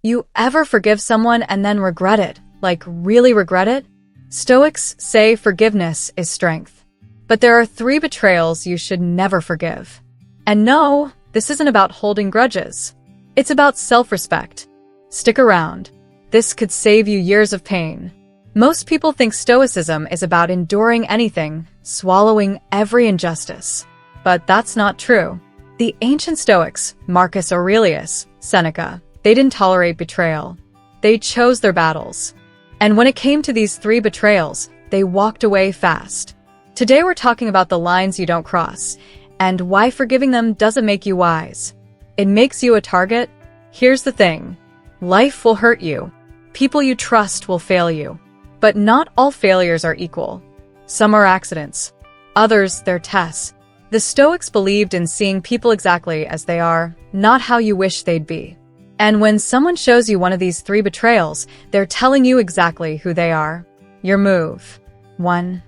You ever forgive someone and then regret it? Like, really regret it? Stoics say forgiveness is strength. But there are 3 betrayals you should never forgive. And no, this isn't about holding grudges. It's about self-respect. Stick around. This could save you years of pain. Most people think Stoicism is about enduring anything, swallowing every injustice. But that's not true. The ancient Stoics, Marcus Aurelius, Seneca, they didn't tolerate betrayal. They chose their battles. And when it came to these 3 betrayals, they walked away fast. Today we're talking about the lines you don't cross, and why forgiving them doesn't make you wise. It makes you a target. Here's the thing. Life will hurt you. People you trust will fail you. But not all failures are equal. Some are accidents. Others, they're tests. The Stoics believed in seeing people exactly as they are, not how you wish they'd be. And when someone shows you one of these 3 betrayals, they're telling you exactly who they are. Your move. 1.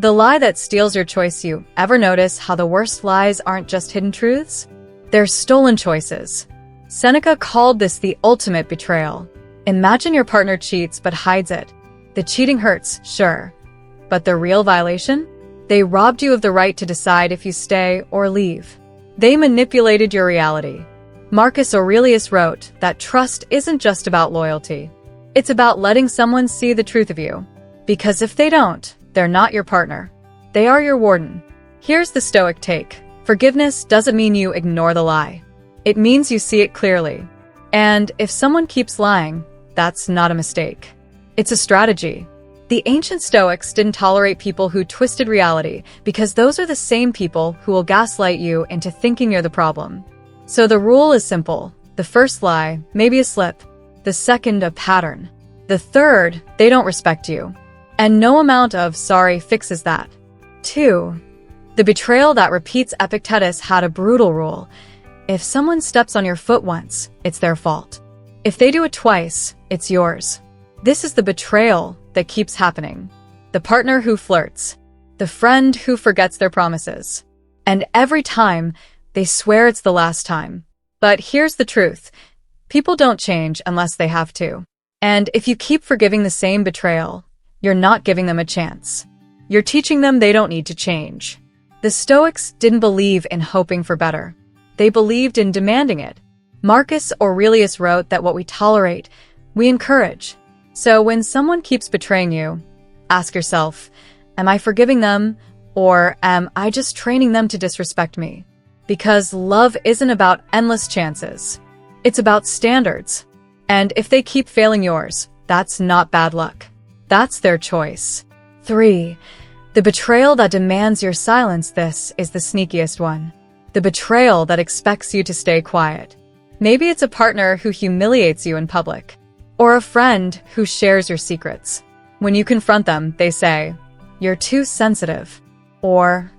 The lie that steals your choice. You ever notice how the worst lies aren't just hidden truths? They're stolen choices. Seneca called this the ultimate betrayal. Imagine your partner cheats but hides it. The cheating hurts, sure. But the real violation? They robbed you of the right to decide if you stay or leave. They manipulated your reality. Marcus Aurelius wrote that trust isn't just about loyalty. It's about letting someone see the truth of you. Because if they don't, they're not your partner. They are your warden. Here's the Stoic take. Forgiveness doesn't mean you ignore the lie. It means you see it clearly. And if someone keeps lying, that's not a mistake. It's a strategy. The ancient Stoics didn't tolerate people who twisted reality because those are the same people who will gaslight you into thinking you're the problem. So the rule is simple. The first lie, maybe a slip. The second, a pattern. The third, they don't respect you. And no amount of sorry fixes that. 2. The betrayal that repeats. Epictetus had a brutal rule. If someone steps on your foot once, it's their fault. If they do it twice, it's yours. This is the betrayal that keeps happening. The partner who flirts. The friend who forgets their promises. And every time, they swear it's the last time. But here's the truth. People don't change unless they have to. And if you keep forgiving the same betrayal, you're not giving them a chance. You're teaching them they don't need to change. The Stoics didn't believe in hoping for better. They believed in demanding it. Marcus Aurelius wrote that what we tolerate, we encourage. So when someone keeps betraying you, ask yourself, am I forgiving them, or am I just training them to disrespect me? Because love isn't about endless chances. It's about standards. And if they keep failing yours, that's not bad luck. That's their choice. 3. The betrayal that demands your silence. This is the sneakiest one. The betrayal that expects you to stay quiet. Maybe it's a partner who humiliates you in public. Or a friend who shares your secrets. When you confront them, they say, "You're too sensitive." Or,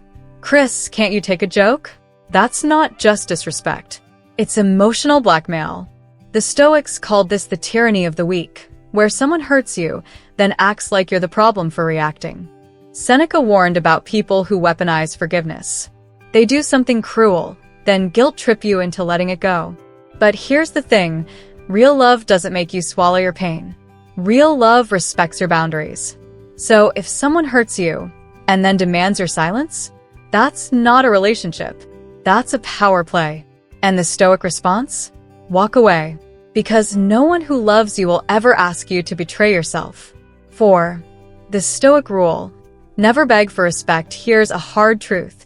"Chris, can't you take a joke?" That's not just disrespect. It's emotional blackmail. The Stoics called this the tyranny of the weak, where someone hurts you, then acts like you're the problem for reacting. Seneca warned about people who weaponize forgiveness. They do something cruel, then guilt-trip you into letting it go. But here's the thing. Real love doesn't make you swallow your pain. Real love respects your boundaries. So if someone hurts you and then demands your silence, that's not a relationship. That's a power play. And the Stoic response? Walk away. Because no one who loves you will ever ask you to betray yourself. 4. The Stoic rule. Never beg for respect. Here's a hard truth.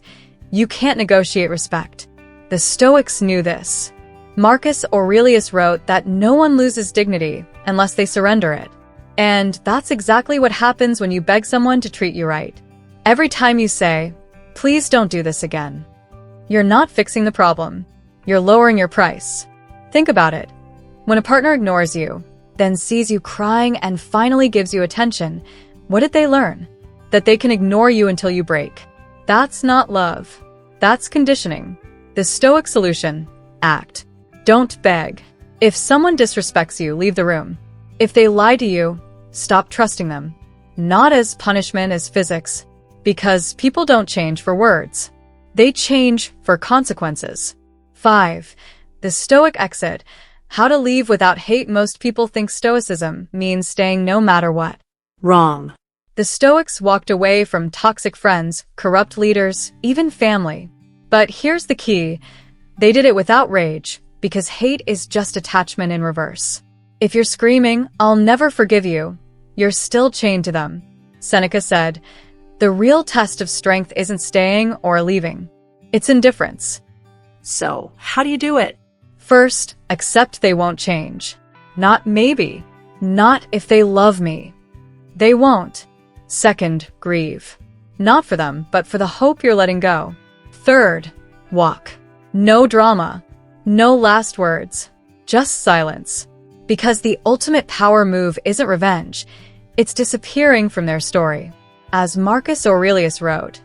You can't negotiate respect. The Stoics knew this. Marcus Aurelius wrote that no one loses dignity unless they surrender it. And that's exactly what happens when you beg someone to treat you right. Every time you say, "Please don't do this again," you're not fixing the problem. You're lowering your price. Think about it. When a partner ignores you, then sees you crying and finally gives you attention, what did they learn? That they can ignore you until you break. That's not love. That's conditioning. The Stoic solution: act. Don't beg. If someone disrespects you, leave the room. If they lie to you, stop trusting them. Not as punishment, as physics. Because people don't change for words. They change for consequences. 5. The Stoic exit. How to leave without hate. Most people think Stoicism means staying no matter what. Wrong. The Stoics walked away from toxic friends, corrupt leaders, even family. But here's the key. They did it without rage, because hate is just attachment in reverse. If you're screaming, "I'll never forgive you," you're still chained to them. Seneca said, "The real test of strength isn't staying or leaving. It's indifference." So, how do you do it? First, accept they won't change. Not maybe. Not if they love me. They won't. Second, grieve. Not for them, but for the hope you're letting go. Third, walk. No drama. No last words. Just silence. Because the ultimate power move isn't revenge. It's disappearing from their story. As Marcus Aurelius wrote,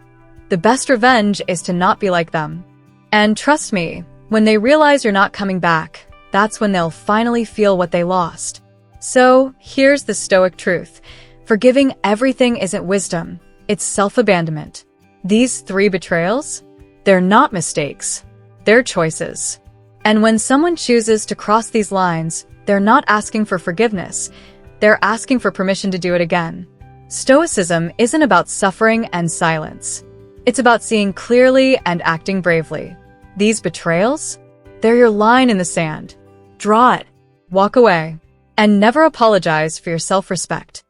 "The best revenge is to not be like them." And trust me, when they realize you're not coming back, that's when they'll finally feel what they lost. So, here's the Stoic truth. Forgiving everything isn't wisdom, it's self-abandonment. These 3 betrayals? They're not mistakes. They're choices. And when someone chooses to cross these lines, they're not asking for forgiveness. They're asking for permission to do it again. Stoicism isn't about suffering and silence. It's about seeing clearly and acting bravely. These betrayals? They're your line in the sand. Draw it, walk away, and never apologize for your self-respect.